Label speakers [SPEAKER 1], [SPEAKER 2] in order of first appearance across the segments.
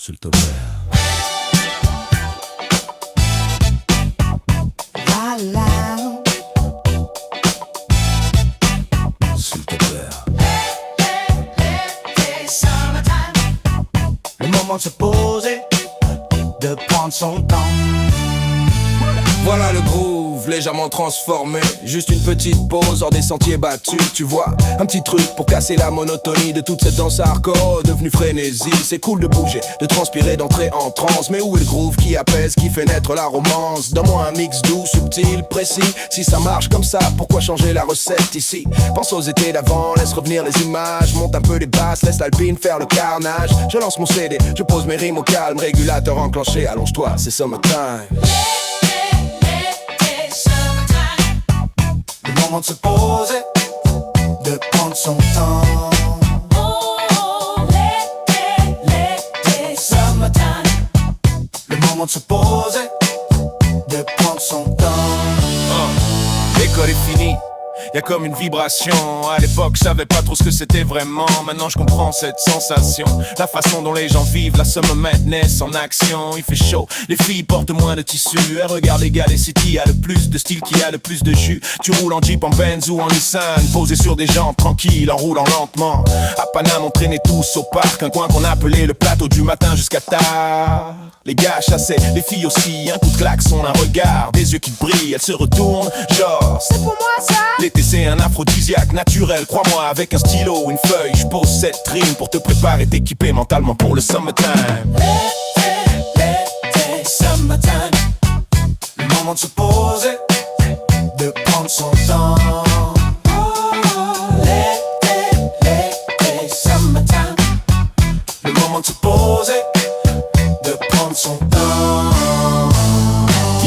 [SPEAKER 1] s'il te plaît. S'il te plaît.
[SPEAKER 2] Le moment de se poser, de prendre son temps.
[SPEAKER 3] Voilà le groove, légèrement transformé. Juste une petite pause hors des sentiers battus. Tu vois, un petit truc pour casser la monotonie de toute cette danse hardcore devenue frénésie. C'est cool de bouger, de transpirer, d'entrer en transe. Mais où est le groove qui apaise, qui fait naître la romance? Donne-moi un mix doux, subtil, précis. Si ça marche comme ça, pourquoi changer la recette ici? Pense aux étés d'avant, laisse revenir les images. Monte un peu les basses, laisse l'alpine faire le carnage. Je lance mon CD, je pose mes rimes au calme. Régulateur enclenché, allonge-toi, c'est summertime.
[SPEAKER 2] Le moment de se poser, de prendre son temps. L'été, summertime. Le moment de se poser, de prendre son temps.
[SPEAKER 3] L'école est finie, y'a comme une vibration. À l'époque je savais pas trop ce que c'était vraiment. Maintenant je comprends cette sensation. La façon dont les gens vivent la summer madness en action. Il fait chaud, les filles portent moins de tissu. Elles regardent les gars des cities, a le plus de style qui a le plus de jus. Tu roules en Jeep, en Benz ou en Nissan, posé sur des jambes tranquilles en roulant lentement. À Paname on traînait tous au parc, un coin qu'on appelait le plateau du matin jusqu'à tard. Les gars chassaient, les filles aussi. Un coup de klaxon, un regard, des yeux qui brillent. Elles se retournent, genre
[SPEAKER 4] C'est pour moi ça.
[SPEAKER 3] L'été c'est un aphrodisiaque naturel, crois-moi, avec un stylo, une feuille, je pose cette rime pour te préparer, t'équiper mentalement pour le summertime.
[SPEAKER 2] L'été, summertime. Le moment de se poser, de prendre son temps. L'été, summertime. Le moment de se poser, de prendre son temps.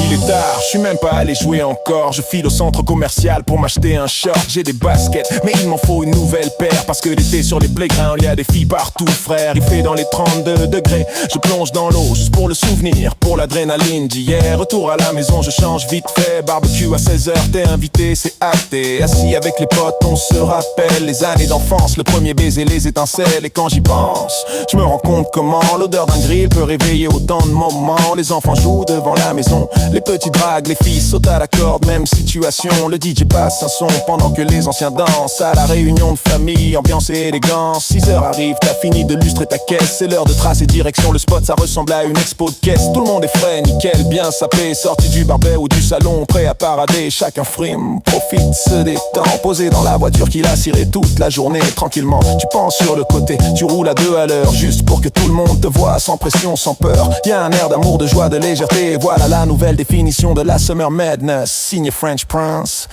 [SPEAKER 3] Il est tard, je suis même pas allé jouer encore. Je file au centre commercial pour m'acheter un short. J'ai des baskets, mais il m'en faut une nouvelle paire. Parce que l'été sur les playgrounds, y a des filles partout, frère. Il fait dans les 32 degrés. Je plonge dans l'eau juste pour le souvenir, pour l'adrénaline d'hier. Retour à la maison, je change vite fait. Barbecue à 16h, t'es invité, c'est acté. Assis avec les potes, on se rappelle les années d'enfance, le premier baiser, les étincelles. Et quand j'y pense, je me rends compte comment l'odeur d'un grill peut réveiller autant de moments. Les enfants jouent devant la maison, les petits dragues, les filles sautent à la corde, même situation. Le DJ passe un son pendant que les anciens dansent. À la réunion de famille, ambiance et élégance. 6h arrive, t'as fini de lustrer ta caisse. C'est l'heure de tracer direction, le spot ça ressemble à une expo de caisse. Tout le monde est frais, nickel, bien sapé. Sorti du barbet ou du salon, prêt à parader. Chacun frime, profite, se détend. Posé dans la voiture qu'il a ciré toute la journée. Tranquillement, tu penses sur le côté. Tu roules à 2 à l'heure, juste pour que tout le monde te voit. Sans pression, sans peur. Y'a un air d'amour, de joie, de légèreté. Voilà la nouvelle définition de la Summer Madness. Signé French Prince,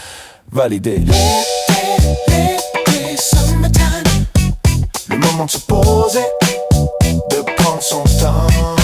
[SPEAKER 3] validé.
[SPEAKER 2] L'été, summertime. Le moment de se poser, de prendre son temps.